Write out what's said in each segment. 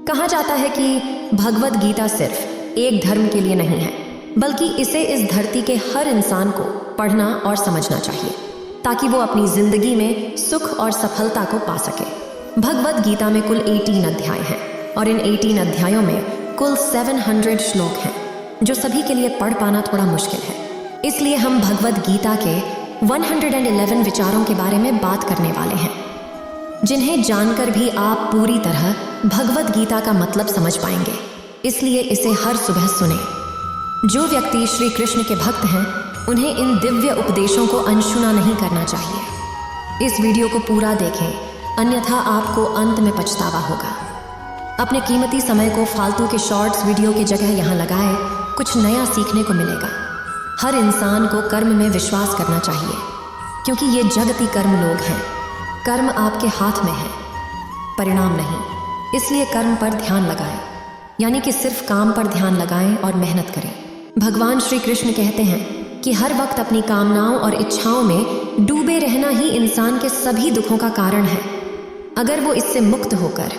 कहा जाता है कि भगवद गीता सिर्फ एक धर्म के लिए नहीं है, बल्कि इसे इस धरती के हर इंसान को पढ़ना और समझना चाहिए ताकि वो अपनी जिंदगी में सुख और सफलता को पा सके। भगवद गीता में कुल 18 अध्याय हैं और इन 18 अध्यायों में कुल 700 श्लोक हैं, जो सभी के लिए पढ़ पाना थोड़ा मुश्किल है। इसलिए हम भगवद गीता के 111 विचारों के बारे में बात करने वाले हैं, जिन्हें जानकर भी आप पूरी तरह भगवद गीता का मतलब समझ पाएंगे। इसलिए इसे हर सुबह सुने। जो व्यक्ति श्री कृष्ण के भक्त हैं, उन्हें इन दिव्य उपदेशों को अनसुना नहीं करना चाहिए। इस वीडियो को पूरा देखें, अन्यथा आपको अंत में पछतावा होगा। अपने कीमती समय को फालतू के शॉर्ट्स वीडियो की जगह यहाँ लगाएं, कुछ नया सीखने को मिलेगा। हर इंसान को कर्म में विश्वास करना चाहिए, क्योंकि ये जगती कर्म लोग हैं। कर्म आपके हाथ में है, परिणाम नहीं। इसलिए कर्म पर ध्यान लगाएं, यानी कि सिर्फ काम पर ध्यान लगाएं और मेहनत करें। भगवान श्री कृष्ण कहते हैं कि हर वक्त अपनी कामनाओं और इच्छाओं में डूबे रहना ही इंसान के सभी दुखों का कारण है। अगर वो इससे मुक्त होकर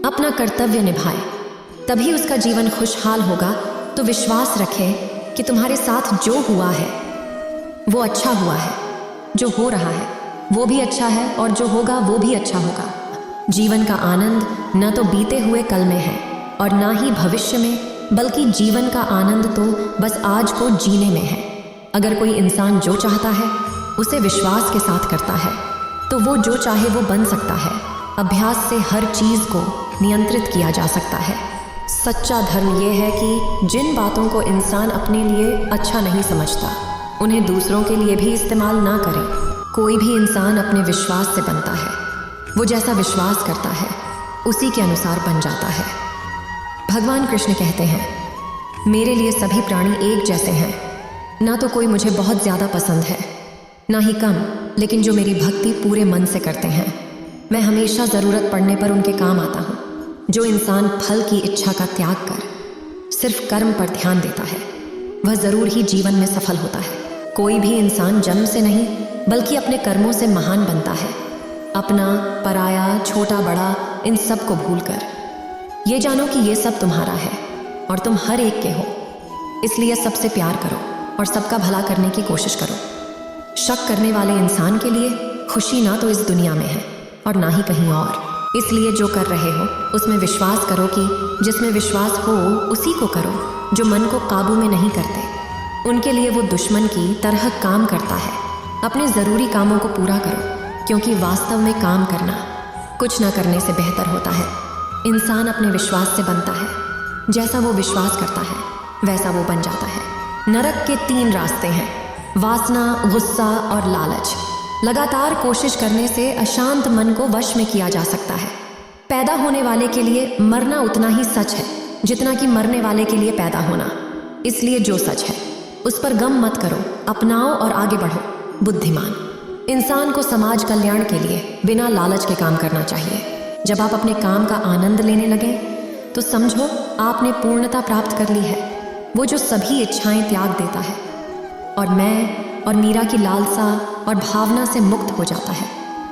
अपना कर्तव्य निभाए, तभी उसका जीवन खुशहाल होगा। तो विश्वास रखें कि तुम्हारे साथ जो हुआ है वो अच्छा हुआ है, जो हो रहा है वो भी अच्छा है, और जो होगा वो भी अच्छा होगा। जीवन का आनंद न तो बीते हुए कल में है और ना ही भविष्य में, बल्कि जीवन का आनंद तो बस आज को जीने में है। अगर कोई इंसान जो चाहता है उसे विश्वास के साथ करता है, तो वो जो चाहे वो बन सकता है। अभ्यास से हर चीज़ को नियंत्रित किया जा सकता है। सच्चा धर्म ये है कि जिन बातों को इंसान अपने लिए अच्छा नहीं समझता, उन्हें दूसरों के लिए भी इस्तेमाल ना करें। कोई भी इंसान अपने विश्वास से बनता है। वो जैसा विश्वास करता है उसी के अनुसार बन जाता है। भगवान कृष्ण कहते हैं, मेरे लिए सभी प्राणी एक जैसे हैं। ना तो कोई मुझे बहुत ज़्यादा पसंद है, ना ही कम, लेकिन जो मेरी भक्ति पूरे मन से करते हैं, मैं हमेशा ज़रूरत पड़ने पर उनके काम आता हूँ। जो इंसान फल की इच्छा का त्याग कर सिर्फ कर्म पर ध्यान देता है, वह ज़रूर ही जीवन में सफल होता है। कोई भी इंसान जन्म से नहीं, बल्कि अपने कर्मों से महान बनता है। अपना, पराया, छोटा बड़ा, इन सब को भूलकर ये जानो कि ये सब तुम्हारा है और तुम हर एक के हो। इसलिए सबसे प्यार करो और सबका भला करने की कोशिश करो। शक करने वाले इंसान के लिए खुशी ना तो इस दुनिया में है और ना ही कहीं और। इसलिए जो कर रहे हो उसमें विश्वास करो कि जिसमें विश्वास हो उसी को करो। जो मन को काबू में नहीं करते, उनके लिए वो दुश्मन की तरह काम करता है। अपने ज़रूरी कामों को पूरा करो, क्योंकि वास्तव में काम करना कुछ न करने से बेहतर होता है। इंसान अपने विश्वास से बनता है। जैसा वो विश्वास करता है वैसा वो बन जाता है। नरक के 3 रास्ते हैं, वासना, गुस्सा और लालच। लगातार कोशिश करने से अशांत मन को वश में किया जा सकता है। पैदा होने वाले के लिए मरना उतना ही सच है जितना कि मरने वाले के लिए पैदा होना। इसलिए जो सच है उस पर गम मत करो, अपनाओ और आगे बढ़ो। बुद्धिमान इंसान को समाज कल्याण के लिए बिना लालच के काम करना चाहिए। जब आप अपने काम का आनंद लेने लगें तो समझो आपने पूर्णता प्राप्त कर ली है। वो जो सभी इच्छाएं त्याग देता है और मैं और मीरा की लालसा और भावना से मुक्त हो जाता है,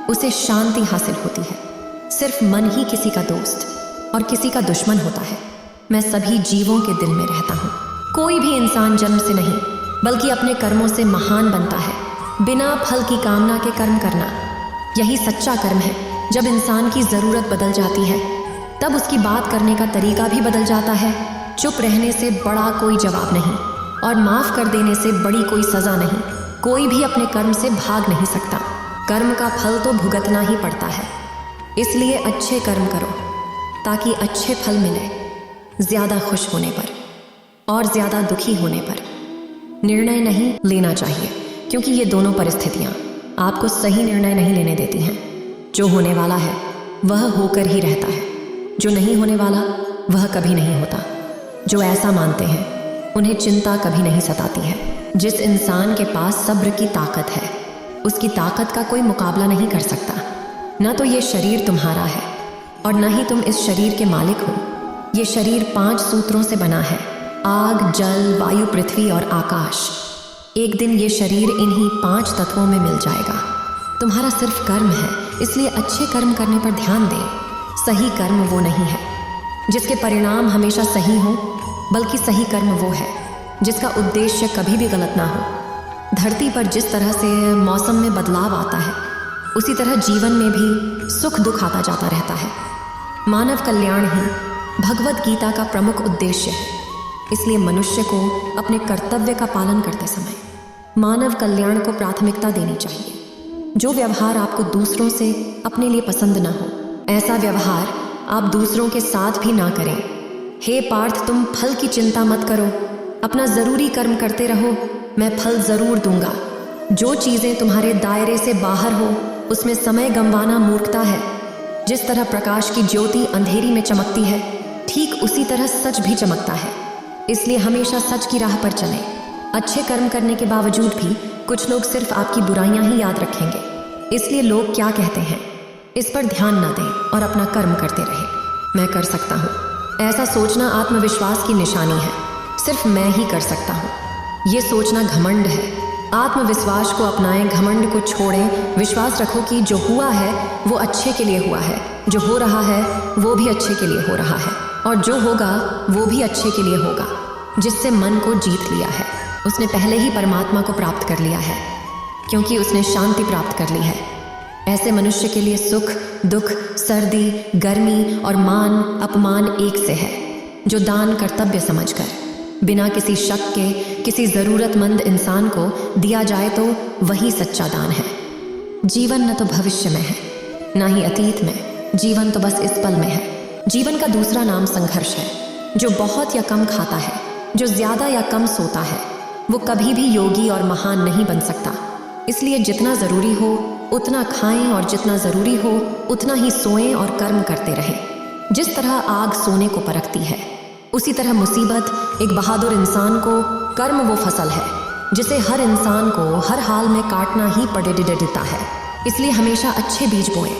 उसे शांति हासिल होती है। सिर्फ मन ही किसी का दोस्त और किसी का दुश्मन होता है। मैं सभी जीवों के दिल में रहता हूँ। कोई भी इंसान जन्म से नहीं, बल्कि अपने कर्मों से महान बनता है। बिना फल की कामना के कर्म करना, यही सच्चा कर्म है। जब इंसान की ज़रूरत बदल जाती है, तब उसकी बात करने का तरीका भी बदल जाता है। चुप रहने से बड़ा कोई जवाब नहीं, और माफ़ कर देने से बड़ी कोई सज़ा नहीं। कोई भी अपने कर्म से भाग नहीं सकता। कर्म का फल तो भुगतना ही पड़ता है। इसलिए अच्छे कर्म करो ताकि अच्छे फल मिले। ज़्यादा खुश होने पर और ज़्यादा दुखी होने पर निर्णय नहीं लेना चाहिए, क्योंकि ये दोनों परिस्थितियाँ आपको सही निर्णय नहीं लेने देती हैं। जो होने वाला है वह होकर ही रहता है, जो नहीं होने वाला वह कभी नहीं होता। जो ऐसा मानते हैं उन्हें चिंता कभी नहीं सताती है। जिस इंसान के पास सब्र की ताकत है, उसकी ताकत का कोई मुकाबला नहीं कर सकता। न तो ये शरीर तुम्हारा है और न ही तुम इस शरीर के मालिक हो। ये शरीर 5 सूत्रों से बना है, आग, जल, वायु, पृथ्वी और आकाश। एक दिन ये शरीर इन्हीं 5 तत्वों में मिल जाएगा। तुम्हारा सिर्फ कर्म है, इसलिए अच्छे कर्म करने पर ध्यान दें। सही कर्म वो नहीं है जिसके परिणाम हमेशा सही हों, बल्कि सही कर्म वो है जिसका उद्देश्य कभी भी गलत ना हो। धरती पर जिस तरह से मौसम में बदलाव आता है, उसी तरह जीवन में भी सुख दुख आता जाता रहता है। मानव कल्याण ही भगवत गीता का प्रमुख उद्देश्य है। इसलिए मनुष्य को अपने कर्तव्य का पालन करते समय मानव कल्याण को प्राथमिकता देनी चाहिए। जो व्यवहार आपको दूसरों से अपने लिए पसंद ना हो, ऐसा व्यवहार आप दूसरों के साथ भी ना करें। हे पार्थ, तुम फल की चिंता मत करो, अपना जरूरी कर्म करते रहो, मैं फल जरूर दूंगा। जो चीजें तुम्हारे दायरे से बाहर हो, उसमें समय गंवाना मूर्खता है। जिस तरह प्रकाश की ज्योति अंधेरी में चमकती है, ठीक उसी तरह सच भी चमकता है। इसलिए हमेशा सच की राह पर चलें। अच्छे कर्म करने के बावजूद भी कुछ लोग सिर्फ आपकी बुराइयां ही याद रखेंगे। इसलिए लोग क्या कहते हैं, इस पर ध्यान न दें और अपना कर्म करते रहें। मैं कर सकता हूँ, ऐसा सोचना आत्मविश्वास की निशानी है। सिर्फ मैं ही कर सकता हूँ, ये सोचना घमंड है। आत्मविश्वास को अपनाएं, घमंड को छोड़ें। विश्वास रखो कि जो हुआ है वो अच्छे के लिए हुआ है, जो हो रहा है वो भी अच्छे के लिए हो रहा है, और जो होगा वो भी अच्छे के लिए होगा। जिससे मन को जीत लिया है, उसने पहले ही परमात्मा को प्राप्त कर लिया है, क्योंकि उसने शांति प्राप्त कर ली है। ऐसे मनुष्य के लिए सुख दुख, सर्दी गर्मी और मान अपमान एक से है। जो दान कर्तव्य समझकर बिना किसी शक के किसी ज़रूरतमंद इंसान को दिया जाए तो वही सच्चा दान है। जीवन न तो भविष्य में है, न ही अतीत में, जीवन तो बस इस पल में है। जीवन का दूसरा नाम संघर्ष है। जो बहुत या कम खाता है, जो ज़्यादा या कम सोता है, वो कभी भी योगी और महान नहीं बन सकता। इसलिए जितना ज़रूरी हो उतना खाएं, और जितना ज़रूरी हो उतना ही सोएं और कर्म करते रहें। जिस तरह आग सोने को परखती है, उसी तरह मुसीबत एक बहादुर इंसान को कर्म वो फसल है जिसे हर इंसान को हर हाल में काटना ही पड़ता है। इसलिए हमेशा अच्छे बीज बोएं।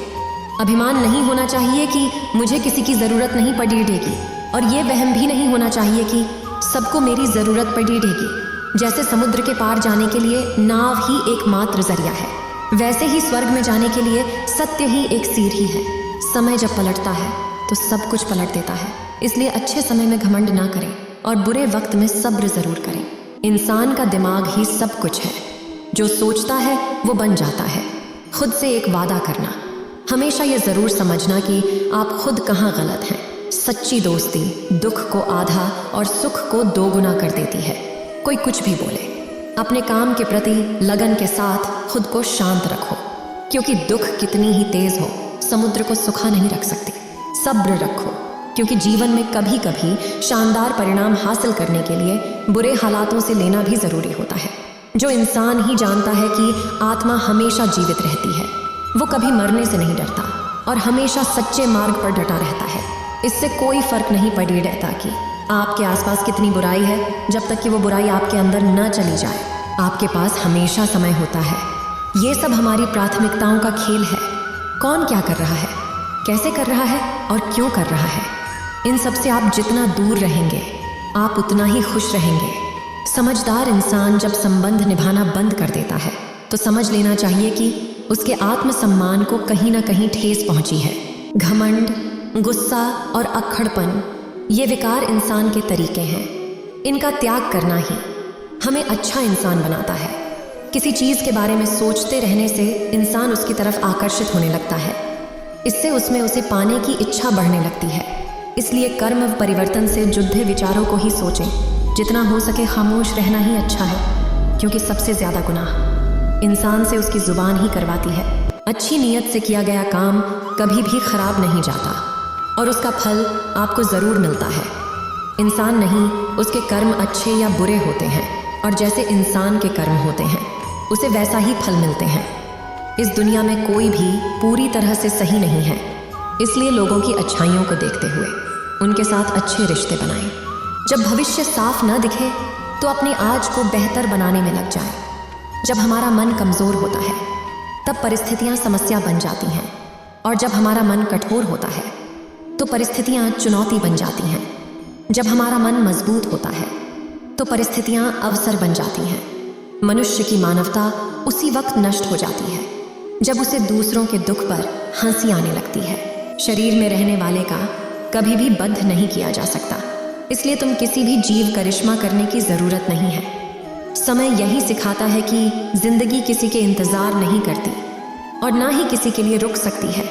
अभिमान नहीं होना चाहिए कि मुझे किसी की ज़रूरत नहीं पड़ेगी, और ये वहम भी नहीं होना चाहिए कि सबको मेरी ज़रूरत पड़ेगी। जैसे समुद्र के पार जाने के लिए नाव ही एकमात्र जरिया है, वैसे ही स्वर्ग में जाने के लिए सत्य ही एक सीर ही है। समय जब पलटता है तो सब कुछ पलट देता है। इसलिए अच्छे समय में घमंड ना करें और बुरे वक्त में सब्र जरूर करें। इंसान का दिमाग ही सब कुछ है। जो सोचता है वो बन जाता है। खुद से एक वादा करना, हमेशा ये जरूर समझना कि आप खुद कहाँ गलत हैं। सच्ची दोस्ती दुख को आधा और सुख को दोगुना कर देती है। कोई कुछ भी बोले, अपने काम के प्रति लगन के साथ खुद को शांत रखो, क्योंकि दुख कितनी ही तेज हो समुद्र को सुखा नहीं रख सकती। सब्र रखो, क्योंकि जीवन में कभी कभी शानदार परिणाम हासिल करने के लिए बुरे हालातों से लेना भी जरूरी होता है। जो इंसान ही जानता है कि आत्मा हमेशा जीवित रहती है, वो कभी मरने से नहीं डरता और हमेशा सच्चे मार्ग पर डटा रहता है। इससे कोई फर्क नहीं पड़ी रहता कि आपके आसपास कितनी बुराई है, जब तक कि वो बुराई आपके अंदर न चली जाए। आपके पास हमेशा समय होता है। ये सब हमारी प्राथमिकताओं का खेल है। कौन क्या कर रहा है, कैसे कर रहा है और क्यों कर रहा है, इन सब से आप जितना दूर रहेंगे आप उतना ही खुश रहेंगे। समझदार इंसान जब संबंध निभाना बंद कर देता है तो समझ लेना चाहिए कि उसके आत्मसम्मान को कहीं ना कहीं ठेस पहुंची है। घमंड, गुस्सा और अक्खड़पन ये विकार इंसान के तरीके हैं। इनका त्याग करना ही हमें अच्छा इंसान बनाता है। किसी चीज़ के बारे में सोचते रहने से इंसान उसकी तरफ आकर्षित होने लगता है। इससे उसमें उसे पाने की इच्छा बढ़ने लगती है। इसलिए कर्म परिवर्तन से जुड़े विचारों को ही सोचें। जितना हो सके खामोश रहना ही अच्छा है, क्योंकि सबसे ज़्यादा गुनाह इंसान से उसकी ज़ुबान ही करवाती है। अच्छी नीयत से किया गया काम कभी भी खराब नहीं जाता और उसका फल आपको ज़रूर मिलता है। इंसान नहीं, उसके कर्म अच्छे या बुरे होते हैं, और जैसे इंसान के कर्म होते हैं उसे वैसा ही फल मिलते हैं। इस दुनिया में कोई भी पूरी तरह से सही नहीं है। इसलिए लोगों की अच्छाइयों को देखते हुए उनके साथ अच्छे रिश्ते बनाएं। जब भविष्य साफ न दिखे तो अपने आज को बेहतर बनाने में लग जाएं। जब हमारा मन कमज़ोर होता है तब परिस्थितियां समस्या बन जाती हैं, और जब हमारा मन कठोर होता है तो परिस्थितियां चुनौती बन जाती हैं। जब हमारा मन मजबूत होता है तो परिस्थितियां अवसर बन जाती हैं। मनुष्य की मानवता उसी वक्त नष्ट हो जाती है जब उसे दूसरों के दुख पर हंसी आने लगती है। शरीर में रहने वाले का कभी भी बद्ध नहीं किया जा सकता, इसलिए तुम किसी भी जीव करिश्मा करने की जरूरत नहीं है। समय यही सिखाता है कि जिंदगी किसी के इंतजार नहीं करती और ना ही किसी के लिए रुक सकती है।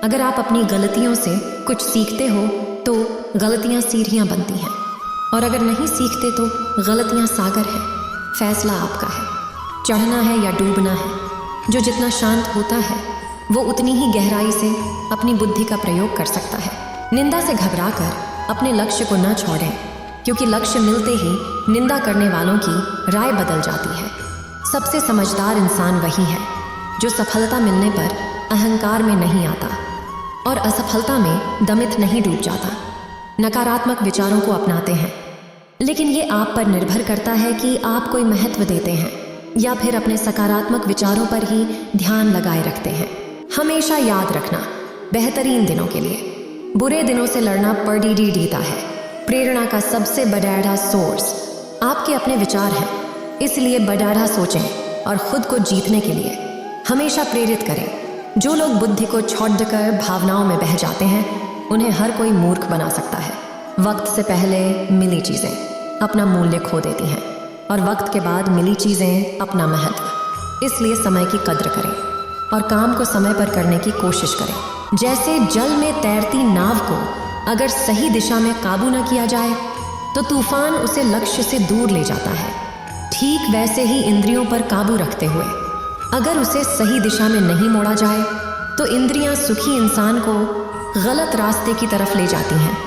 अगर आप अपनी गलतियों से कुछ सीखते हो तो गलतियां सीढ़ियां बनती हैं, और अगर नहीं सीखते तो गलतियां सागर है। फैसला आपका है, चढ़ना है या डूबना है। जो जितना शांत होता है वो उतनी ही गहराई से अपनी बुद्धि का प्रयोग कर सकता है। निंदा से घबराकर अपने लक्ष्य को न छोड़ें, क्योंकि लक्ष्य मिलते ही निंदा करने वालों की राय बदल जाती है। सबसे समझदार इंसान वही है जो सफलता मिलने पर अहंकार में नहीं आता और असफलता में दमित नहीं डूब जाता। नकारात्मक विचारों को अपनाते हैं, लेकिन ये आप पर निर्भर करता है कि आप कोई महत्व देते हैं या फिर अपने सकारात्मक विचारों पर ही ध्यान लगाए रखते हैं। हमेशा याद रखना, बेहतरीन दिनों के लिए बुरे दिनों से लड़ना पड़ीडीडीता है। प्रेरणा का सबसे बड़ा सोर्स आपके अपने विचार हैं, इसलिए बड़ा सोचें और खुद को जीतने के लिए हमेशा प्रेरित करें। जो लोग बुद्धि को छोड़कर भावनाओं में बह जाते हैं उन्हें हर कोई मूर्ख बना सकता है। वक्त से पहले मिली चीज़ें अपना मूल्य खो देती हैं और वक्त के बाद मिली चीज़ें अपना महत्व। इसलिए समय की कद्र करें और काम को समय पर करने की कोशिश करें। जैसे जल में तैरती नाव को अगर सही दिशा में काबू न किया जाए तो तूफान उसे लक्ष्य से दूर ले जाता है, ठीक वैसे ही इंद्रियों पर काबू रखते हुए अगर उसे सही दिशा में नहीं मोड़ा जाए तो इंद्रियां सुखी इंसान को गलत रास्ते की तरफ ले जाती हैं।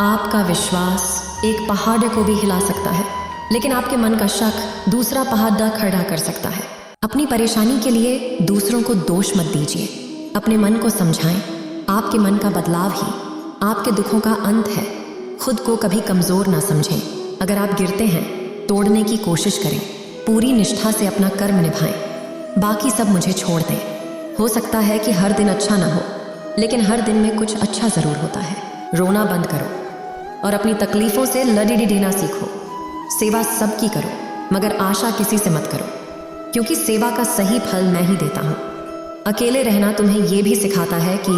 आपका विश्वास एक पहाड़ को भी हिला सकता है, लेकिन आपके मन का शक दूसरा पहाड़ खड़ा कर सकता है। अपनी परेशानी के लिए दूसरों को दोष मत दीजिए, अपने मन को समझाएं। आपके मन का बदलाव ही आपके दुखों का अंत है। खुद को कभी कमज़ोर ना समझें। अगर आप गिरते हैं तोड़ने की कोशिश करें, पूरी निष्ठा से अपना कर्म निभाएं। बाकी सब मुझे छोड़ दें। हो सकता है कि हर दिन अच्छा ना हो, लेकिन हर दिन में कुछ अच्छा ज़रूर होता है। रोना बंद करो और अपनी तकलीफ़ों से लड़ना सीखो। सेवा सबकी करो, मगर आशा किसी से मत करो, क्योंकि सेवा का सही फल मैं ही देता हूँ। अकेले रहना तुम्हें ये भी सिखाता है कि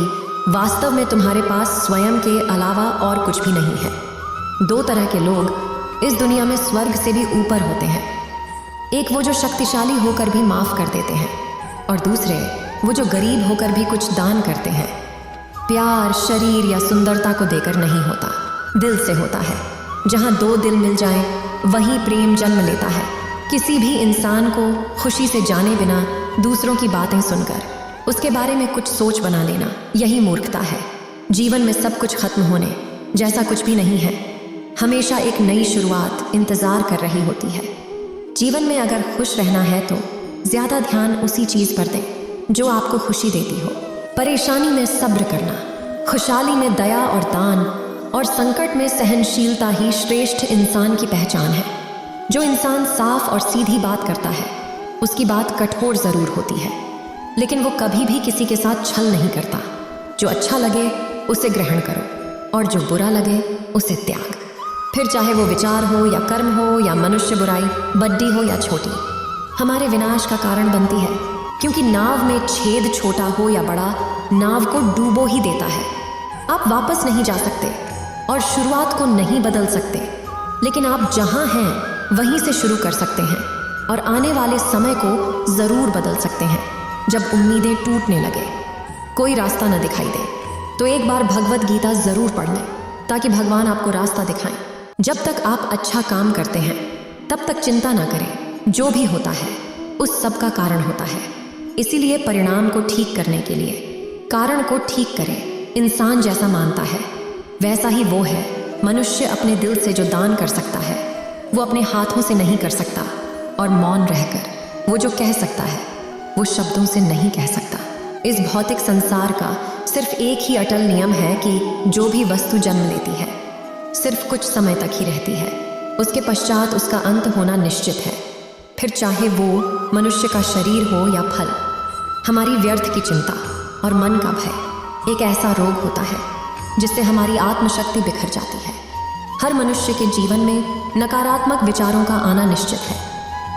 वास्तव में तुम्हारे पास स्वयं के अलावा और कुछ भी नहीं है। दो तरह के लोग इस दुनिया में स्वर्ग से भी ऊपर होते हैं। एक वो जो शक्तिशाली होकर भी माफ़ कर देते हैं, और दूसरे वो जो गरीब होकर भी कुछ दान करते हैं। प्यार शरीर या सुंदरता को देकर नहीं होता, दिल से होता है। जहाँ दो दिल मिल जाएं, वहीं प्रेम जन्म लेता है। किसी भी इंसान को खुशी से जाने बिना दूसरों की बातें सुनकर उसके बारे में कुछ सोच बना लेना, यही मूर्खता है। जीवन में सब कुछ खत्म होने जैसा कुछ भी नहीं है। हमेशा एक नई शुरुआत इंतज़ार कर रही होती है। जीवन में अगर खुश रहना है तो ज़्यादा ध्यान उसी चीज़ पर दें जो आपको खुशी देती हो। परेशानी में सब्र करना, खुशहाली में दया और दान, और संकट में सहनशीलता ही श्रेष्ठ इंसान की पहचान है। जो इंसान साफ और सीधी बात करता है उसकी बात कठोर ज़रूर होती है, लेकिन वो कभी भी किसी के साथ छल नहीं करता। जो अच्छा लगे उसे ग्रहण करो और जो बुरा लगे उसे त्याग। फिर चाहे वो विचार हो या कर्म हो या मनुष्य बुराई, बड़ी हो या छोटी, हमारे विनाश का कारण बनती है। क्योंकि नाव में छेद छोटा हो या बड़ा, नाव को डूबो ही देता है। आप वापस नहीं जा सकते और शुरुआत को नहीं बदल सकते, लेकिन आप जहाँ हैं वहीं से शुरू कर सकते हैं और आने वाले समय को ज़रूर बदल सकते हैं। जब उम्मीदें टूटने लगे, कोई रास्ता न दिखाई दे, तो एक बार भगवत गीता ज़रूर पढ़ लें, ताकि भगवान आपको रास्ता दिखाएं। जब तक आप अच्छा काम करते हैं तब तक चिंता ना करें। जो भी होता है उस सब का कारण होता है। इसीलिए परिणाम को ठीक करने के लिए कारण को ठीक करें। इंसान जैसा मानता है वैसा ही वो है। मनुष्य अपने दिल से जो दान कर सकता है वो अपने हाथों से नहीं कर सकता, और मौन रहकर वो जो कह सकता है वो शब्दों से नहीं कह सकता। इस भौतिक संसार का सिर्फ एक ही अटल नियम है कि जो भी वस्तु जन्म लेती है सिर्फ कुछ समय तक ही रहती है, उसके पश्चात उसका अंत होना निश्चित है। फिर चाहे वो मनुष्य का शरीर हो या फल। हमारी व्यर्थ की चिंता और मन का भय एक ऐसा रोग होता है जिससे हमारी आत्मशक्ति बिखर जाती है। हर मनुष्य के जीवन में नकारात्मक विचारों का आना निश्चित है,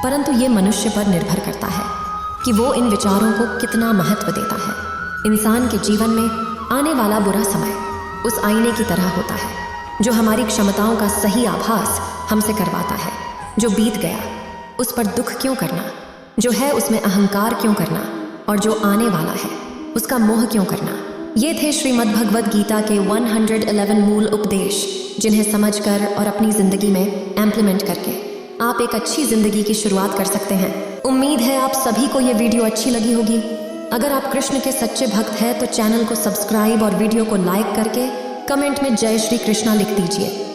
परंतु ये मनुष्य पर निर्भर करता है कि वो इन विचारों को कितना महत्व देता है। इंसान के जीवन में आने वाला बुरा समय उस आईने की तरह होता है जो हमारी क्षमताओं का सही आभास हमसे करवाता है। जो बीत गया उस पर दुख क्यों करना, जो है उसमें अहंकार क्यों करना, और जो आने वाला है उसका मोह क्यों करना। ये थे श्रीमद् भगवद गीता के 111 मूल उपदेश, जिन्हें समझकर और अपनी जिंदगी में इम्प्लीमेंट करके आप एक अच्छी जिंदगी की शुरुआत कर सकते हैं। उम्मीद है आप सभी को ये वीडियो अच्छी लगी होगी। अगर आप कृष्ण के सच्चे भक्त हैं तो चैनल को सब्सक्राइब और वीडियो को लाइक करके कमेंट में जय श्री कृष्णा लिख दीजिए।